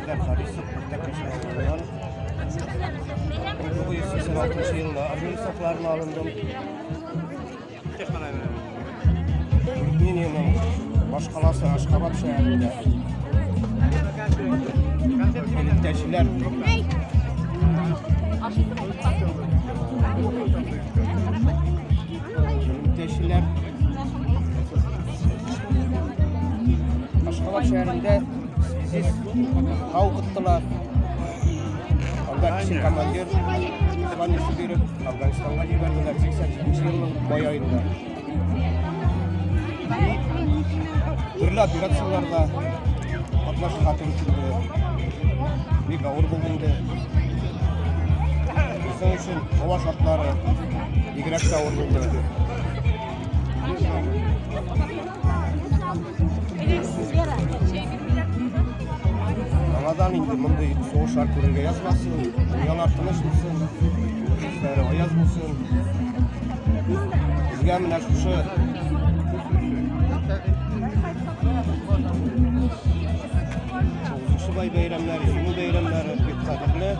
Serdar Karisov Tekkeşehir'den 1986 yılında Armeni saflarına alındım. Türkmeniye'nin baş kalası Aşkabat şehrinde birlikteşiler Aşkabat şehrinde siz kalkıttılar. Onda kişi komandir Vanisi verip Afganistan'a giderdiler 82 yılın May ayında. Türlü operatsiyalarda atlaş hatır uçurdu. Bir gavur bulundu. Bizim için hava şartları igrek gavur bulundu. Anadan indi bunday soğuk şarkılarına yazmasın, dünyalar tanışmasın, bizlere o yazmasın. Bizge mine şu Şubay bayramları, yeni bayramları bir tadırlı.